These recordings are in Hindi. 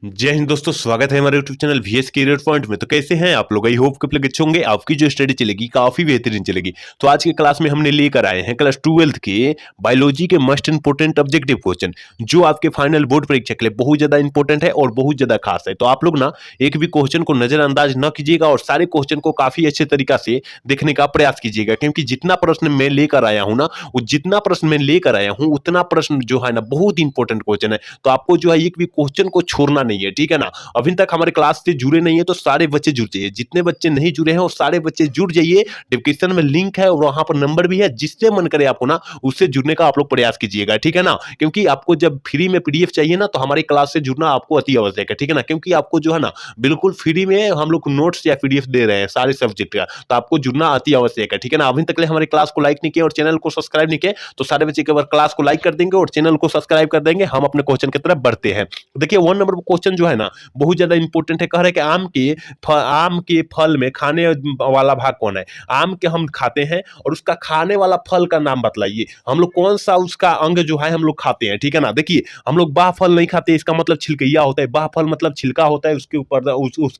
जय हिंद दोस्तों, स्वागत है हमारे YouTube channel VS career point में। तो कैसे हैं आप लोग? आई होप कि आप लोग अच्छे होंगे। आपकी जो स्टडी चलेगी काफी बेहतरीन चलेगी। तो आज के क्लास में हमने लेकर आए हैं क्लास 12th के बायोलॉजी के मोस्ट इंपोर्टेंट ऑब्जेक्टिव क्वेश्चन, जो आपके फाइनल बोर्ड परीक्षा के लिए बहुत ज्यादा इंपॉर्टेंट है और बहुत ज्यादा खास है। तो आप लोग ना एक भी क्वेश्चन को नजरअंदाज न कीजिएगा और सारे क्वेश्चन को काफी अच्छे तरीका से देखने का प्रयास कीजिएगा, क्योंकि जितना प्रश्न मैं लेकर आया हूं ना, वो जितना प्रश्न मैं लेकर आया हूं उतना प्रश्न जो है ना बहुत इंपॉर्टेंट क्वेश्चन है। तो आपको जो है एक भी क्वेश्चन को छोड़ना नहीं है, ठीक है ना। अभी तक हमारे क्लास से जुड़े नहीं है तो सारे बच्चे जुड़ जाइए। जितने बच्चे नहीं जुड़े हैं वो सारे बच्चे जुड़ जाइए। डिस्क्रिप्शन में लिंक है और वहां पर नंबर भी है, जिससे मन करे आपको ना उससे जुड़ने का आप लोग प्रयास कीजिएगा, ठीक है ना। क्योंकि आपको जब फ्री में पीडीएफ चाहिए ना, तो हमारी क्लास से जुड़ना आपको अति आवश्यक है, ठीक है ना। क्योंकि आपको जो है ना बिल्कुल फ्री में हम लोग नोट्स या पीडीएफ दे रहे हैं सारे सब्जेक्ट का, तो आपको जुड़ना अति आवश्यक है, ठीक है ना। अभी तक हमारे क्लास को लाइक नहीं किया और चैनल को सब्सक्राइब नहीं किया, तो सारे बच्चे एक बार क्लास को लाइक कर देंगे और चैनल को सब्सक्राइब कर देंगे। हम अपने क्वेश्चन की तरफ बढ़ते हैं। देखिए 1 नंबर क्वेश्चन जो है ना बहुत ज्यादा इंपॉर्टेंट है। कह रहे हैं कि आम के फल में खाने वाला भाग कौन है। आम के हम खाते हैं और उसका खाने वाला फल का नाम बतलाइए। हम लोग कौन सा उसका अंग जो है हम लोग खाते हैं, ठीक है ना। देखिए हम लोग बाह फल नहीं खाते, इसका मतलब छिलकैया होता है। बाह फल मतलब छिलका होता है, उसके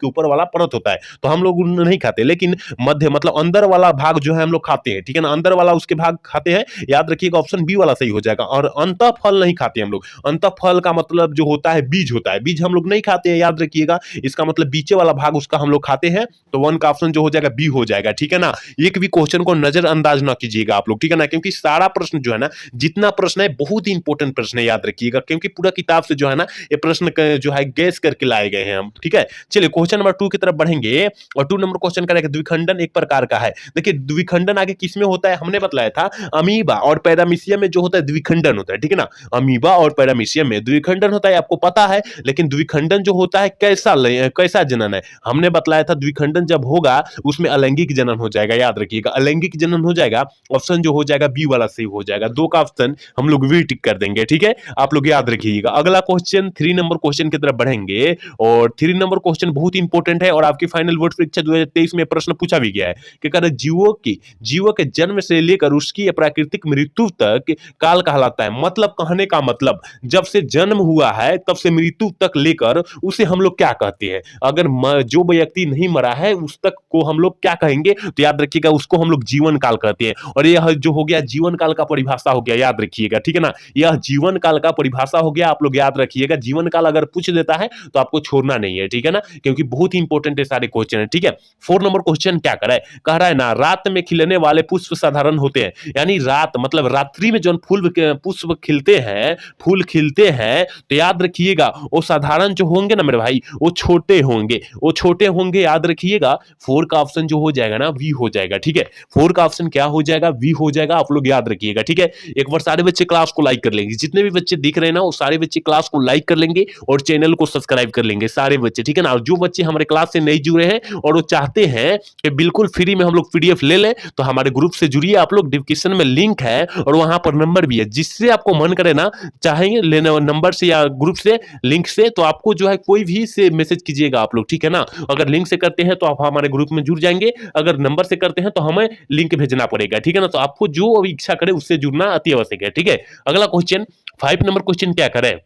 ऊपर वाला परत होता है, तो हम लोग नहीं खाते। लेकिन मध्य मतलब अंदर वाला भाग जो है हम लोग खाते हैं, ठीक है ना। अंदर वाला उसके भाग खाते हैं, याद रखिएगा ऑप्शन बी वाला सही हो जाएगा। और अंतः फल नहीं खाते हम लोग। अंतः फल का मतलब जो होता है बीज होता है, बीज हम लोग नहीं खाते हैं, याद रखिएगा। इसका मतलब बीचे वाला भाग उसका हम लोग खाते हैं, तो 1 का ऑप्शन जो हो जाएगा बी हो जाएगा, ठीक है ना। एक भी क्वेश्चन को नजरअंदाज ना कीजिएगा आप लोग, ठीक है ना। क्योंकि सारा प्रश्न जो है ना, जितना प्रश्न है बहुत ही इंपॉर्टेंट प्रश्न है, याद रखिएगा। क्योंकि पूरा किताब से जो है ना ये प्रश्न जो है गैस करके लाए गए हैं हम, ठीक है। चलिए क्वेश्चन नंबर 2 की तरफ बढ़ेंगे। और 2 नंबर क्वेश्चन करेंगे द्विखंडन एक प्रकार का है। देखिए द्विखंडन आगे किसमें होता है हमने बतलाया था, अमीबा और पैरामीशियम में जो होता है द्विखंडन होता है, ठीक है ना। अमीबा और पैरामीशियम में द्विखंडन होता है, आपको पता है। लेकिन द्विखंडन जो होता है कैसा जनन है, हमने बतलाया था द्विखंडन जब होगा उसमें अलैंगिक जनन हो जाएगा, याद रखिएगा। अलैंगिक जनन हो जाएगा, ऑप्शन जो हो जाएगा बी वाला सही हो जाएगा। 2 का ऑप्शन हम लोग वी टिक कर देंगे, ठीक है। आप लोग याद रखिएगा। अगला क्वेश्चन 3 नंबर क्वेश्चन की तरफ बढ़ेंगे। और 3 नंबर क्वेश्चन बहुत इंपॉर्टेंट है और आपकी फाइनल बोर्ड परीक्षा 2023 में प्रश्न पूछा भी गया है कि जीवों के जन्म से लेकर उसकी प्राकृतिक मृत्यु तक काल कहलाता है। मतलब कहने का मतलब जब से जन्म हुआ है तब से मृत्यु तक लेकर उसे हम लोग क्या कहते हैं। अगर जो व्यक्ति नहीं मरा है उस तक को हम लोग क्या कहेंगे, तो याद रखिएगा उसको हम लोग जीवन काल कहते हैं। और यह जो हो गया जीवन काल का परिभाषा हो गया, याद रखिएगा, ठीक है ना। यह जीवन काल का परिभाषा हो गया, आप लोग याद रखिएगा। जीवन काल अगर पूछ देता है तो आपको छोड़ना नहीं है, ठीक है ना। क्योंकि बहुत ही इंपॉर्टेंट है सारे क्वेश्चन है, ठीक है। 4 नंबर क्वेश्चन क्या कर रहा है, कह रहा है ना रात में खिलने वाले पुष्प साधारण होते हैं। यानी रात मतलब रात्रि में जो पुष्प खिलते हैं, फूल खिलते हैं, तो याद रखिएगा वो साधारण जो होंगे ना मेरे भाई, वो छोटे होंगे, याद रखिएगा। 4 का ऑप्शन जो हो जाएगा ना वी हो जाएगा, ठीक है। 4 का ऑप्शन क्या हो जाएगा, वी हो जाएगा, आप लोग याद रखिएगा, ठीक है। एक बार सारे बच्चे क्लास को लाइक कर लेंगे, जितने भी बच्चे दिख रहे हैं ना वो सारे बच्चे क्लास को लाइक कर लेंगे और चैनल को सब्सक्राइब कर लेंगे सारे बच्चे, ठीक है ना। और जो बच्चे हमारे क्लास से नहीं जुड़े हैं और वो चाहते हैं कि बिल्कुल फ्री में हम लोग पीडीएफ ले लें, तो हमारे ग्रुप से जुड़िए आप लोग। डिस्क्रिप्शन में लिंक है और वहां पर नंबर भी है, जिससे आपको मन करे ना चाहेंगे लेने नंबर से या ग्रुप से लिंक से, तो आपको जो है कोई भी से मैसेज कीजिएगा आप लोग, ठीक है ना। अगर लिंक से करते हैं तो आप हमारे ग्रुप में जुड़ जाएंगे, अगर नंबर से करते हैं तो हमें लिंक भेजना पड़ेगा, ठीक है ना। तो आपको जो इच्छा करे उससे जुड़ना अति आवश्यक है, ठीक है। अगला क्वेश्चन 5 नंबर क्वेश्चन क्या करें,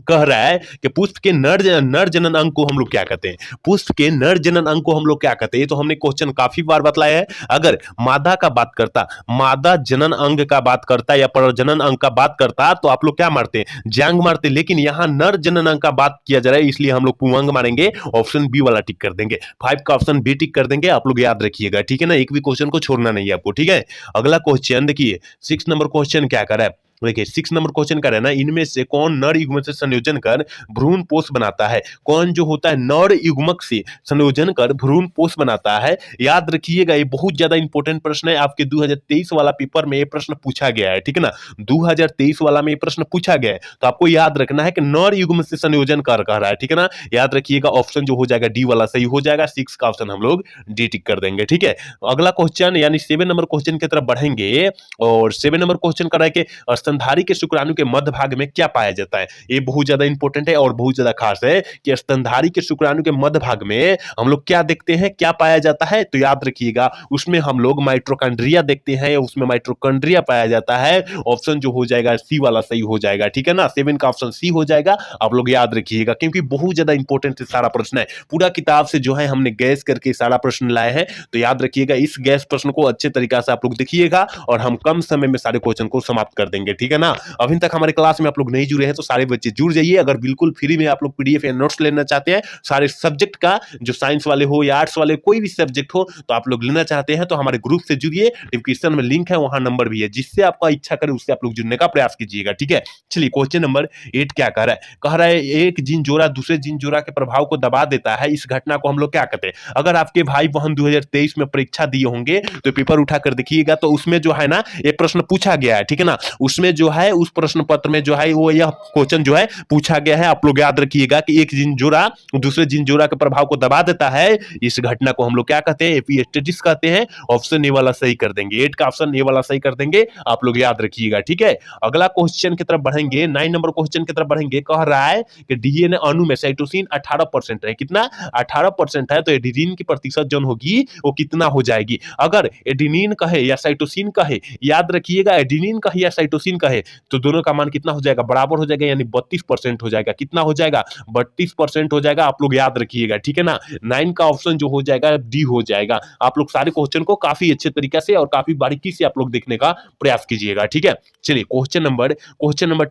कह रहा है कि पुष्प के नर जनन अंग को हम लोग क्या कहते हैं। पुष्प के नर जनन अंग को हम लोग क्या कहते हैं, ये तो हमने क्वेश्चन काफी बार बतलाया है। अगर मादा जनन अंग का बात करता या प्रजनन अंग का बात करता तो आप लोग क्या मारते हैं, जांग मारते। लेकिन यहां नर जनन अंग का बात किया जा रहा है, इसलिए हम लोग पुंगंग मारेंगे, ऑप्शन बी वाला टिक कर देंगे। 5 का ऑप्शन बी टिक कर देंगे, आप लोग याद रखिएगा, ठीक है ना। एक भी क्वेश्चन को छोड़ना नहीं है आपको, ठीक है। अगला क्वेश्चन देखिए 6 नंबर क्वेश्चन क्या कर रहा है। देखिए 6 नंबर क्वेश्चन का रहना, इनमें से कौन नर युग्म से संयोजन कर भ्रूण पोष बनाता है। कौन जो होता है नर युग्मक से संयोजन कर भ्रूण पोष बनाता है, याद रखिएगा। ये बहुत ज्यादा इंपॉर्टेंट प्रश्न है, आपके 2023 वाला पेपर में ये प्रश्न पूछा गया है, ठीक है ना। 2023 वाला में ये प्रश्न पूछा गया है, तो आपको याद रखना है कि नर युग्म से संयोजन कर कह रहा है, ठीक है ना। याद रखिएगा ऑप्शन जो हो जाएगा डी वाला सही हो जाएगा। 6 का ऑप्शन हम लोग डी टिक कर देंगे, ठीक है। अगला क्वेश्चन यानी 7 नंबर क्वेश्चन की तरफ बढ़ेंगे। और 7 नंबर क्वेश्चन कर रहा है कि स्तनधारी के शुक्राणु के मध्य भाग में क्या पाया जाता है? ये बहुत ज्यादा इंपॉर्टेंट है और बहुत ज्यादा खास है कि स्तनधारी के शुक्राणु के मध्य भाग में हम लोग क्या देखते हैं, क्या पाया जाता है? तो याद रखिएगा उसमें हम लोग माइटोकॉन्ड्रिया देखते हैं, उसमें माइटोकॉन्ड्रिया पाया जाता है। ऑप्शन जो हो जाएगा सी वाला सही हो जाएगा, ठीक है ना। 7 का ऑप्शन सी हो जाएगा, आप लोग याद रखिएगा क्योंकि बहुत ज्यादा इंपॉर्टेंट सारा प्रश्न है। पूरा किताब से जो है हमने गैस करके सारा प्रश्न लाए हैं, तो याद रखिएगा इस गैस प्रश्न को अच्छे तरीका से आप लोग देखिएगा और हम कम समय में सारे क्वेश्चन को समाप्त कर देंगे, ठीक है ना। अभी तक हमारे क्लास में आप लोग नहीं जुड़े हैं तो सारे बच्चे जुड़ जाइए। अगर बिल्कुल फ्री में आप लोग पीडीएफ या नोट्स लेना चाहते हैं सारे सब्जेक्ट का, जो साइंस वाले हो या आर्ट्स वाले कोई भी सब्जेक्ट हो, तो आप लोग लेना चाहते हैं तो हमारे ग्रुप से जुड़िए। डिस्क्रिप्शन में लिंक है, वहां नंबर भी है, जिससे आपका इच्छा करे उससे आप लोग जुड़ने का प्रयास कीजिएगा, ठीक है। चलिए क्वेश्चन नंबर 8 क्या कह रहा है? कह रहा है एक जीन जोड़ा दूसरे जीन जोड़ा के प्रभाव को दबा देता है, इस घटना को हम लोग क्या कहते हैं? अगर आपके भाई बहन 2023 में परीक्षा दिए होंगे तो पेपर उठा कर देखिएगा, तो उसमें जो है ना एक प्रश्न पूछा गया है, ठीक है ना। उसमें जो है उस प्रश्न पत्र में जो है वो यह क्वेश्चन जो है पूछा गया है। आप लोग याद रखिएगा कि एक जीन जोड़ा दूसरे जीन जोड़ा के प्रभाव को दबा देता है, इस घटना को हम लोग क्या कहते हैं? एपिस्टेसिस कहते हैं। ऑप्शन ए वाला सही कर देंगे, 8 का ऑप्शन ए वाला सही कर देंगे, आप लोग याद रखिएगा, ठीक है। अगला क्वेश्चन की तरफ बढ़ेंगे, 9 नंबर क्वेश्चन की तरफ बढ़ेंगे। कह रहा है कि डीएनए अणु में साइटोसिन 18% है, कितना? 18% है, तो एडेनिन की प्रतिशत जो होगी वो कितना हो जाएगी? अगर एडेनिन कहे या साइटोसिन कहे, याद रखिएगा एडेनिन कहे या साइटोसिन कहे, तो दोनों का मान कितना हो जाएगा? बराबर हो जाएगा, यानी 32% हो जाएगा। कितना हो जाएगा? 32% हो जाएगा, आप लोग याद रखिएगा, ठीक है ना। 9 का ऑप्शन जो हो जाएगा डी हो जाएगा। आप लोग सारे क्वेश्चन को काफी अच्छे तरीके से और काफी बारीकी से आप लोग देखने का प्रयास कीजिएगा, ठीक है। चलिए क्वेश्चन नंबर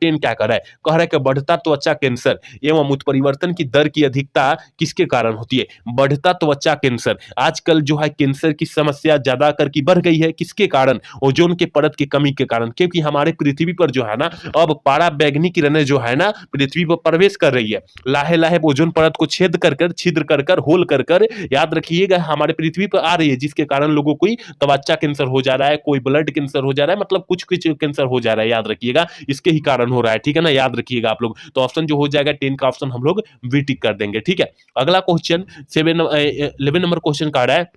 10 क्या कर रहा है? कह रहा है कि बढ़ता त्वचा कैंसर एवं उत्परिवर्तन की दर की अधिकता किसके कारण होती है? बढ़ता त्वचा कैंसर, आजकल जो है कैंसर की समस्या ज्यादा कर की बढ़ गई है, किसके कारण? ओजोन के परत की कमी के कारण, क्योंकि हमारे पृथ्वी पर जो है ना अब पाराबैंगनी किरणें जो है ना पृथ्वी पर प्रवेश कर रही है, लाहे लाहे ओजोन परत को छेद कर कर, छिद्र कर कर, होल कर कर, याद रखिएगा हमारे पृथ्वी पर आ रही है, जिसके कारण लोगों को त्वचा कैंसर हो जा रहा है, कोई ब्लड कैंसर हो जा रहा है, मतलब कुछ कुछ कैंसर हो जा रहा है, याद रखिएगा इसके ही कारण हो रहा है, ठीक है ना। याद रखिएगा आप लोग, तो ऑप्शन जो हो जाएगा 10 का ऑप्शन हम लोग वी टिक कर देंगे, ठीक है। अगला क्वेश्चन 11 नंबर क्वेश्चन का रहा है,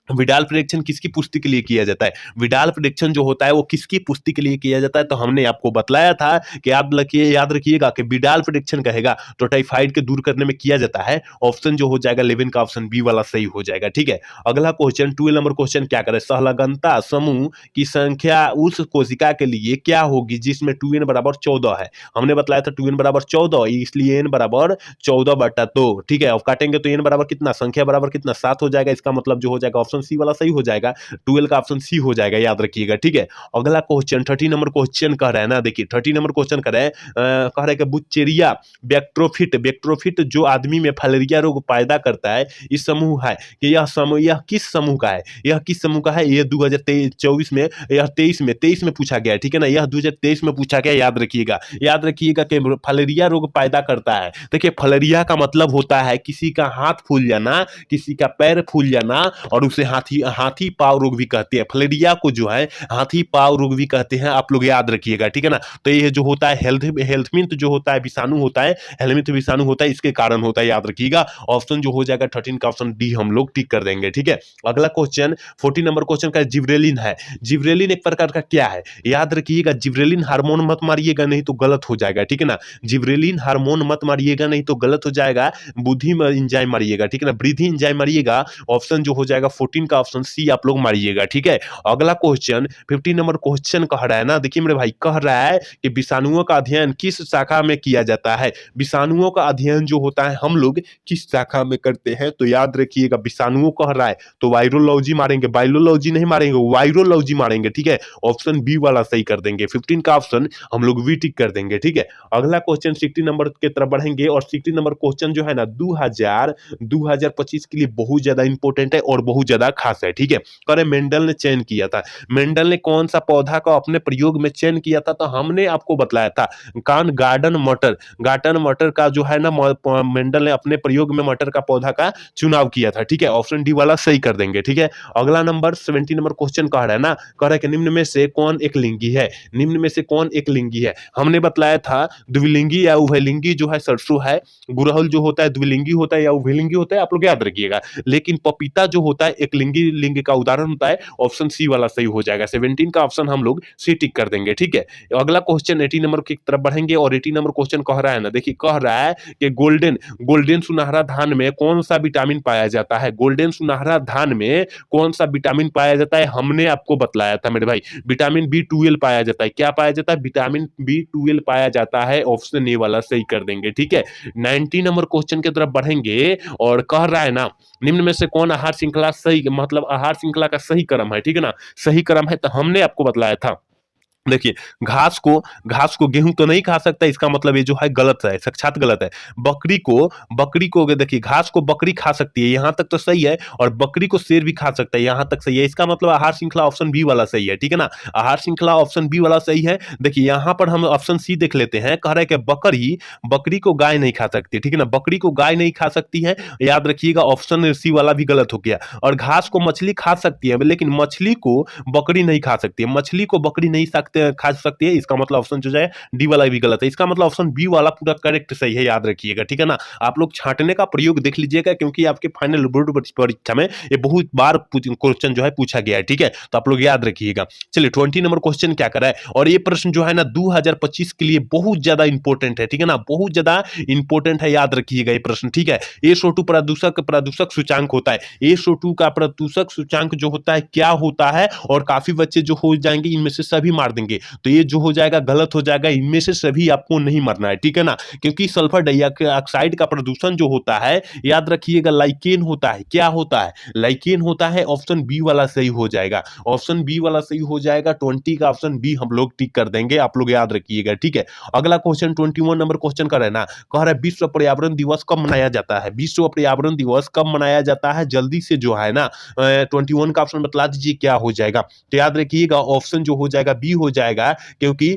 विडाल प्रेडिक्शन किसकी पुष्टि के लिए किया जाता है? विडाल प्रेडिक्शन जो होता है वो किसकी पुष्टि के लिए किया जाता है? तो हमने आपको बतलाया था कि याद रखिएगा कि विडाल प्रेडिक्शन कहेगा तो टाइफाइड के दूर करने में किया जाता है। ऑप्शन जो हो जाएगा 11 का ऑप्शन बी वाला सही हो जाएगा, ठीक है। अगला क्वेश्चन 12 नंबर क्वेश्चन क्या करे? सहलगनता समूह की संख्या उस कोशिका के लिए क्या होगी जिसमें 2n बराबर 14 है? हमने बतलाया था 2n बराबर 14, इसलिए n बराबर 14/2, ठीक है। अब काटेंगे तो n बराबर कितना, संख्या बराबर कितना, 7 हो जाएगा। इसका मतलब जो हो जाएगा ऑप्शन सी वाला सही हो जाएगा, 12 का ऑप्शन सी हो जाएगा, याद रखिएगा, ठीक है। अगला क्वेश्चन 30 नंबर क्वेश्चन कह रहा है ना, देखिए 30 नंबर क्वेश्चन कह रहा है कह रहा है कि बुचेरिया बैक्ट्रोफिट जो आदमी में फलेरिया रोग पैदा करता है, इस समूह है कि यह किस समूह का है? यह किस समूह का है? यह 2024 में, यह 23 में पूछा गया है, ठीक है ना। यह 2023 में पूछा गया, याद रखिएगा कि फलेरिया रोग पैदा करता है। देखिए फलेरिया का मतलब होता है किसी का हाथ फूल जाना, किसी का पैर फूल जाना, और उसे हाथी पाव रोग भी कहते हैं। फलेरिया को जो है हाथी पाव रोग भी कहते हैं, आप लोग याद रखिएगा, ठीक है ना। तो ये जो होता है हेल्थमिंथ जो होता है विषाणु होता है, हेलमिंथ विषाणु होता है, इसके कारण होता है, याद रखिएगा। ऑप्शन जो हो जाएगा 13 का ऑप्शन डी हम लोग टिक कर देंगे, ठीक है। अगला क्वेश्चन 14 नंबर क्वेश्चन का जिब्रेलिन है। जिब्रेलिन एक प्रकार का क्या है? याद रखिएगा जिब्रेलिन हार्मोन मत मारिएगा नहीं तो गलत हो जाएगा, ठीक है ना। जिब्रेलिन हार्मोन मत मारिएगा नहीं तो गलत हो जाएगा, बुद्धि में एंजाइम मारिएगा, ठीक है ना, वृद्धि एंजाइम मारिएगा। ऑप्शन जो हो जाएगा 14 का ऑप्शन सी आप लोग मारिएगा, ठीक है। अगला क्वेश्चन 15 नंबर क्वेश्चन कह रहा है ना, देखिए मेरे भाई, कह रहा है कि विषाणुओं का अध्ययन किस शाखा में किया जाता है? विषाणुओं का अध्ययन जो होता है हम लोग किस शाखा में करते हैं? तो याद रखिएगा विषाणुओं कह रहा है तो वायरोलॉजी मारेंगे, बायोलॉजी नहीं मारेंगे, वायरोलॉजी मारेंगे, ठीक है। ऑप्शन बी वाला सही कर देंगे, 15 का ऑप्शन हम लोग वी टिक कर देंगे, ठीक है। अगला क्वेश्चन 16 नंबर की तरफ बढ़ेंगे, और 16 नंबर क्वेश्चन जो है ना 2025 के लिए बहुत ज्यादा इंपॉर्टेंट है और बहुत ज्यादा खास है, ठीक है। करे मेंडल ने चयन किया था, मेंडल ने कौन सा पौधा का अपने प्रयोग में चयन किया था? तो हमने आपको बतलाया था गार्डन मटर का जो है ना मेंडल ने अपने प्रयोग में मटर का पौधा का चुनाव किया था, ठीक है। ऑप्शन डी वाला सही कर देंगे, ठीक है। अगला नंबर 17 नंबर क्वेश्चन कह रहा है ना, कह रहा है कि निम्न में से कौन एक लिंगी है? निम्न में से कौन एक लिंगी है? हमने बतलाया था द्विलिंगी या उभयलिंगी जो है सरसों है, गुड़हल जो होता है द्विलिंगी होता है या उभयलिंगी होता है, आप लोग याद रखिएगा। लेकिन पपीता जो होता है एक लिंगी लिंग का उदाहरण होता है, ऑप्शन सी वाला सही हो जाएगा। 17 का ऑप्शन हम लोग सी टिक कर देंगे, ठीक है। अगला क्वेश्चन 80 नंबर की तरफ बढ़ेंगे और 80 नंबर क्वेश्चन कह रहा है ना, देखिए कह रहा है कि गोल्डन गोल्डन सुनहरा धान में कौन सा विटामिन पाया जाता है। गोल्डन सुनहरा धान में कौन सा विटामिन पाया जाता है, हमने आपको बतलाया था मेरे भाई, विटामिन बी 12 पाया जाता है। क्या पाया जाता है, विटामिन बी 12 पाया जाता है, ऑप्शन ए वाला सही कर देंगे, ठीक है। 90 नंबर क्वेश्चन की तरफ बढ़ेंगे और कह रहा है ना, निम्न में से कौन आहार श्रृंखला सही, मतलब आहार श्रृंखला का सही क्रम है, ठीक है ना, सही क्रम है, तो हमने आपको बतलाया था। देखिए घास को गेहूं तो नहीं खा सकता, इसका मतलब ये जो है गलत है, साक्षात गलत है। बकरी को देखिए घास को बकरी खा सकती है, यहां तक तो सही है, और बकरी को शेर भी खा सकता है, यहां तक सही है। इसका मतलब आहार श्रृंखला ऑप्शन बी वाला सही है, ठीक है ना, आहार श्रृंखला ऑप्शन बी वाला सही है। देखिए यहां पर हम ऑप्शन सी देख लेते हैं, कह रहे हैं कि बकरी को गाय नहीं खा सकती, ठीक है ना, बकरी को गाय नहीं खा सकती है, याद रखिएगा ऑप्शन सी वाला भी गलत हो गया। और घास को मछली खा सकती है, लेकिन मछली को बकरी नहीं खा सकती है, मछली को बकरी नहीं खा सकती है, इसका मतलब ऑप्शन जो है डी वाला भी गलत है। इसका मतलब ऑप्शन बी वाला पूरा करेक्ट सही है, याद रखिएगा, ठीक है ना। आप लोग छांटने का प्रयोग देख लीजिएगा, क्योंकि आपके फाइनल बोर्ड परीक्षा में ये बहुत बार क्वेश्चन जो है पूछा गया है, ठीक है, तो आप लोग याद रखिएगा। चलिए 20 नंबर क्वेश्चन क्या करा है, और ये प्रश्न जो है ना 2025 के लिए बहुत ज्यादा इंपॉर्टेंट है, ठीक है ना, बहुत ज्यादा इंपॉर्टेंट है, याद रखिएगा ये प्रश्न, ठीक है। SO2 प्रदूषक सूचांक होता है, SO2 का प्रदूषक सूचांक जो होता है क्या होता है, और काफी बच्चे जो हो जाएंगे इनमें से सभी मार देंगे, तो ये जो हो जाएगा गलत हो जाएगा, इनमें से सभी आपको नहीं मरना है, ठीक है ना, क्योंकि सल्फर डाइऑक्साइड का प्रदूषण जो होता है, याद रखिएगा लाइकेन होता है, क्या होता है, लाइकेन होता है, ऑप्शन बी वाला सही हो जाएगा, ऑप्शन बी वाला सही हो जाएगा। 20 का ऑप्शन बी हम लोग टिक कर देंगे, आप लोग याद रखिएगा, ठीक है। अगला क्वेश्चन 21 नंबर क्वेश्चन का रहना, कह रहा है विश्व पर्यावरण दिवस कब मनाया जाता है, विश्व पर्यावरण दिवस कब मनाया जाता है, जल्दी से जो है ना 21 का ऑप्शन बतला दीजिए क्या हो जाएगा। तो याद रखिएगा ऑप्शन जो हो जाएगा बी हो जाएगा, क्योंकि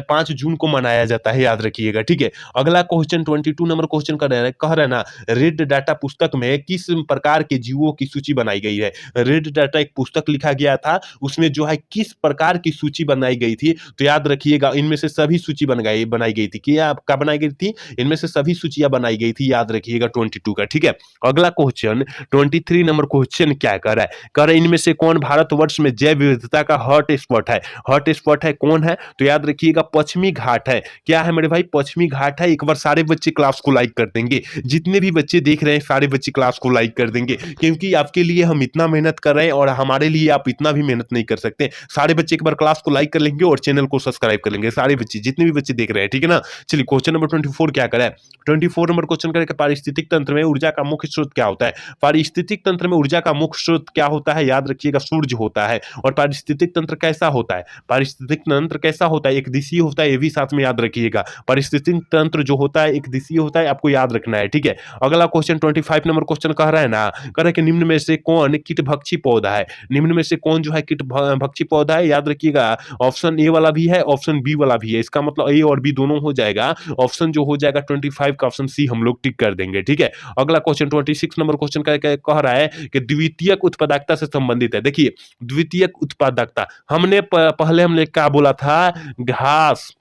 5 जून को मनाया जाता है, याद रखिएगा, ठीक है। अगला क्वेश्चन 22 नंबर क्वेश्चन कह रहे हैं ना, रेड डाटा पुस्तक में किस प्रकार के जीवों की सूची बनाई गई है। रेड डाटा एक पुस्तक लिखा गया था, उसमें जो है किस प्रकार की सूची बनाई गई थी, तो याद रखिएगा इनमें से सभी सूची बनाई गई थी, क्या बनाई गई थी, इनमें से सभी सूचियां बनाई गई थी, याद रखिएगा 22 का, ठीक है। अगला क्वेश्चन 23 नंबर क्वेश्चन क्या कर रहा है, कह रहे इनमें से कौन भारतवर्ष में जैव विविधता का हॉट स्पॉट है, हॉट स्पॉट है कौन है, तो याद रखिएगा पश्चिमी घाट है। क्या है मेरे भाई, पश्चिमी घाट है। एक बार सारे बच्चे क्लास को लाइक कर देंगे, जितने भी बच्चे देख रहे हैं सारे बच्चे क्लास को लाइक कर देंगे, क्योंकि आपके लिए हम इतना मेहनत कर रहे हैं और हमारे लिए आप इतना भी मेहनत नहीं कर सकते। सारे बच्चे एक बार क्लास को लाइक कर लेंगे और चैनल को सब्सक्राइब कर लेंगे, सारे बच्चे जितने भी बच्चे देख रहे हैं, ठीक है ना। चलिए क्वेश्चन नंबर 24 क्या करें, 24 नंबर क्वेश्चन करें, पारिस्थितिक तंत्र में ऊर्जा का मुख्य स्रोत क्या होता है। पारिस्थितिक तंत्र में ऊर्जा का मुख्य स्रोत क्या होता है, याद रखिएगा सूर्य होता है। और पारिस्थितिक तंत्र कैसा होता है, पारिस्थितिक तंत्र कैसा होता है, एक दिशीय होता है, ये भी साथ में याद रखिएगा। पारिस्थितिक तंत्र जो होता है एक दिशीय होता है, आपको याद रखना है, ठीक है। अगला क्वेश्चन 25 नंबर क्वेश्चन कह रहा है ना, कह रहा है कि निम्न में से कौन कीटभक्षी पौधा है, निम्न में से कौन जो है कीटभक्षी पौधा है, याद रखिएगा ऑप्शन ए वाला भी है, ऑप्शन बी वाला भी है, इसका मतलब ए और बी दोनों हो जाएगा, ऑप्शन जो हो जाएगा 25 का ऑप्शन सी हम लोग टिक कर देंगे, ठीक है। अगला क्वेश्चन 26 नंबर क्वेश्चन कह रहा है कि द्वितीयक उत्पादकता से संबंधित है। देखिए द्वितीयक उत्पादकता पहले हमने क्या बोला था, घास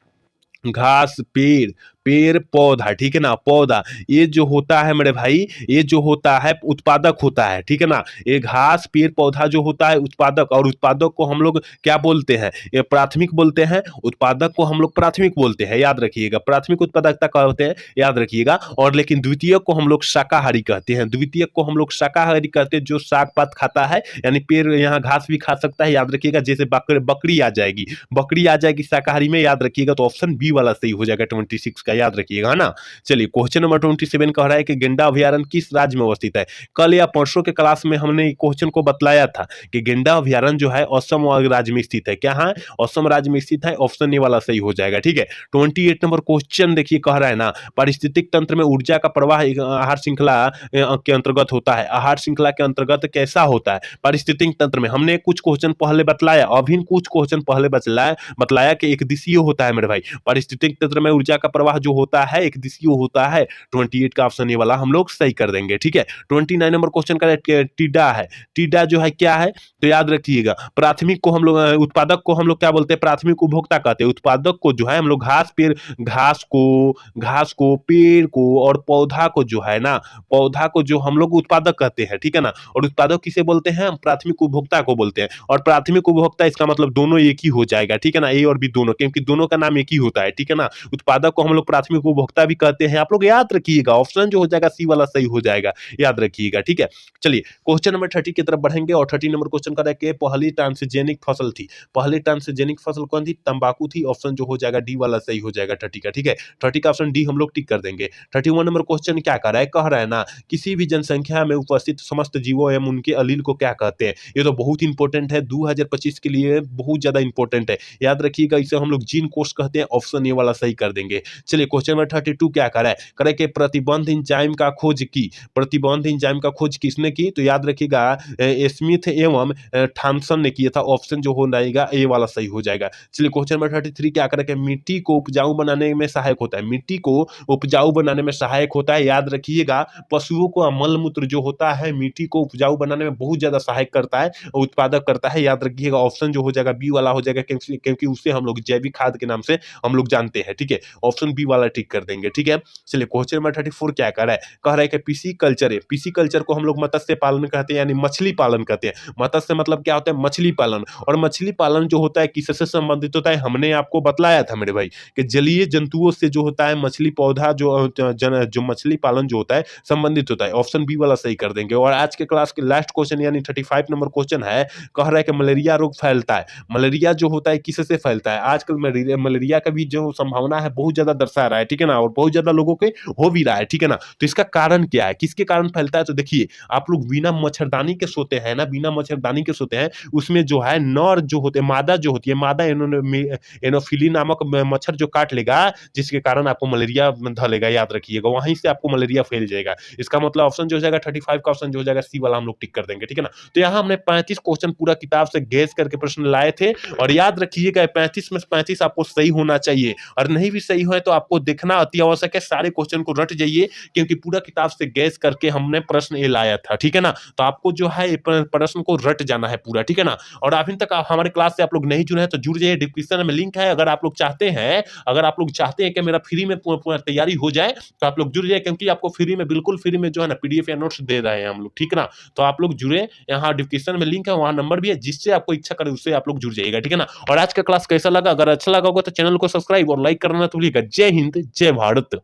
पेड़ पौधा, ठीक है ना, पौधा, ये जो होता है मेरे भाई, ये जो होता है उत्पादक होता है, ठीक है ना। ये घास पेड़ पौधा जो होता है उत्पादक, और उत्पादक को हम लोग क्या बोलते हैं, ये प्राथमिक बोलते हैं, उत्पादक को हम लोग प्राथमिक बोलते हैं, याद रखिएगा। प्राथमिक उत्पादकता क्या होते हैं, याद रखिएगा। और लेकिन द्वितीयक को हम लोग शाकाहारी कहते हैं, द्वितीयक को हम लोग शाकाहारी कहते हैं, जो साग पात खाता है, यानी पेड़ यहाँ घास भी खा सकता है, याद रखिएगा। जैसे बकरी आ जाएगी शाकाहारी में, याद रखिएगा, तो ऑप्शन बी वाला सही हो जाएगा 26 का, याद रखिएगा ना। चलिए क्वेश्चन नंबर 27 कह रहा है कि गेंडा अभ्यारण्य किस राज्य में अवस्थित है। कल या परसों के क्लास में हमने क्वेश्चन को बतलाया था कि गेंडा अभ्यारण्य जो है असम राज्य में स्थित है, क्या है, असम राज्य में स्थित है, ऑप्शन ए वाला सही हो जाएगा, ठीक है। 28 नंबर क्वेश्चन देखिए कह रहा है ना, पारिस्थितिक तंत्र में ऊर्जा का प्रवाह आहार श्रृंखला के अंतर्गत होता है। आहार श्रृंखला के अंतर्गत कैसा होता है पारिस्थितिक तंत्र में, हमने कुछ क्वेश्चन पहले बतलाया, अभी कुछ क्वेश्चन पहले बतलाया कि एक दिशीय होता है मेरे भाई। पारिस्थितिक तंत्र में ऊर्जा का प्रवाह जो होता है एक दिशीय होता है। 28 का ऑप्शन ये वाला हम लोग सही कर देंगे, ठीक है। 29 नंबर क्वेश्चन का टीडा है। टीडा जो है क्या है, तो याद रखिएगा प्राथमिक को हम लोग उत्पादक को हम लोग क्या बोलते हैं, प्राथमिक उपभोक्ता कहते हैं। उत्पादक को जो है हम लोग घास को पेड़ को और पौधा को जो है ना, पौधा को जो हम लोग उत्पादक कहते हैं, ठीक है ना। और उत्पादक किसे बोलते हैं, हम प्राथमिक उपभोक्ता को बोलते हैं। और प्राथमिक उपभोक्ता इसका मतलब दोनों एक ही हो जाएगा, ठीक है ना, ए और बी दोनों, क्योंकि दोनों का नाम एक ही होता है, ठीक है ना। उत्पादक को हम लोग प्राथमिक उपभोक्ता भी कहते हैं। आप लोग याद रखिएगा, ऑप्शन जो हो जाएगा सी वाला सही हो जाएगा, याद रखिएगा, ठीक है। चलिए क्वेश्चन नंबर 30 की तरफ बढ़ेंगे और 30 नंबर क्वेश्चन का है पहली ट्रांसजेनिक फसल थी। पहली ट्रांसजेनिक फसल कौन थी, तंबाकू थी। ऑप्शन जो हो जाएगा डी वाला सही हो जाएगा 30 का, ठीक है। 30 का ऑप्शन डी हम लोग टिक कर देंगे। 31 नंबर क्वेश्चन क्या कर रहा है, कह रहा है ना किसी भी जनसंख्या में उपस्थित समस्त जीवों एवं उनके अलील को क्या कहते हैं। ये तो बहुत इंपॉर्टेंट है, 2025 के लिए बहुत ज्यादा इंपॉर्टेंट है, याद रखिएगा। इसे हम लोग जीन कोर्स कहते हैं। ऑप्शन ए वाला सही कर देंगे। चलिए क्वेश्चन नंबर 32 क्या कर रहा है, करे कि प्रतिबंध एंजाइम का खोज की। प्रतिबंध एंजाइम का खोज किसने की, तो याद रखिएगा स्मिथ एवं थॉमसन ने किया था। ऑप्शन जो हो जाएगा ए वाला सही हो जाएगा। चलिए क्वेश्चन नंबर 33 क्या करे कि मिट्टी को उपजाऊ बनाने में सहायक होता है। मिट्टी को उपजाऊ बनाने में सहायक होता है, याद रखिएगा। पशुओं का मल मूत्र जो होता है मिट्टी को उपजाऊ बनाने में बहुत ज्यादा सहायक करता है, उत्पादक करता है, याद रखिएगा। ऑप्शन जो हो जाएगा बी वाला हो जाएगा, क्योंकि उसे हम लोग जैविक खाद के नाम से हम लोग जानते हैं, ठीक है। ऑप्शन बी वाला टिक कर देंगे, ठीक है। चलिए क्वेश्चन नंबर 34 क्या कर रहा है, कह रहा है कि पीसी कल्चर है। पीसी कल्चर को हम लोग मत्स्य पालन कहते हैं, यानी मछली पालन कहते हैं। मत्स्य मतलब क्या होता है, मछली पालन। और मछली पालन जो होता है किससे संबंधित होता है, हमने आपको बतलाया था मेरे भाई कि जलीय जंतुओं से जो होता है मछली पौधा जो मछली पालन जो होता है संबंधित होता है। ऑप्शन बी वाला सही कर देंगे। और आज के क्लास के लास्ट क्वेश्चन यानी 35 नंबर क्वेश्चन है, कह रहा है कि मलेरिया रोग फैलता है। मलेरिया जो होता है किससे फैलता है, आजकल मलेरिया का भी जो संभावना है बहुत ज्यादा दर्शा रहा है, ठीक है ना, और बहुत ज्यादा लोगों के हो भी रहा है, ठीक है ना। तो इसका कारण क्या है, किसके कारण फैलता है, तो देखिए आप लोग बिना मच्छरदानी के सोते हैं ना, बिना मच्छरदानी के सोते हैं, उसमें जो है नर जो होते हैं, मादा जो होती है, मादा एनोफिली नामक मच्छर जो काट लेगा, जिसके कारण आपको मलेरिया धलेगा, याद रखिएगा, वहीं से आपको मलेरिया फैल जाएगा। इसका मतलब ऑप्शन जो हो जाएगा 35 का ऑप्शन जो हो जाएगा सी वाला हम लोग टिक कर देंगे, ठीक है ना। तो यहाँ हमने 35 क्वेश्चन पूरा किताब से गैस करके प्रश्न लाए थे, और याद रखिएगा 35 में 35 आपको सही होना चाहिए, और नहीं भी सही है तो आपको देखना अति आवश्यक है, सारे क्वेश्चन को रट जाइए, क्योंकि पूरा किताब से गैस करके हमने प्रश्न ये लाया था, ठीक है ना। तो आपको जो है प्रश्न को रट जाना है पूरा, ठीक है ना। और अभी तक आप हमारे क्लास से आप लोग नहीं जुड़े हैं तो जुड़ जाइए, डिस्क्रिप्शन में लिंक है। अगर आप लोग चाहते हैं कि मेरा फ्री में पूरा तैयारी हो जाए तो आप लोग जुड़ जाइए, क्योंकि आपको फ्री में, बिल्कुल फ्री में जो है ना पीडीएफ या नोट्स दे रहे हैं हम लोग, ठीक है ना। तो आप लोग जुड़े, यहाँ डिस्क्रिप्शन में लिंक है, वहाँ नंबर भी है, जिससे आपको इच्छा करे उससे आप लोग जुड़ जाइएगा, ठीक है ना। और आज का क्लास कैसा लगा, अगर अच्छा लगा होगा तो चैनल को सब्सक्राइब और लाइक करना तो भूलिएगा। जय हिंद, जय भारत।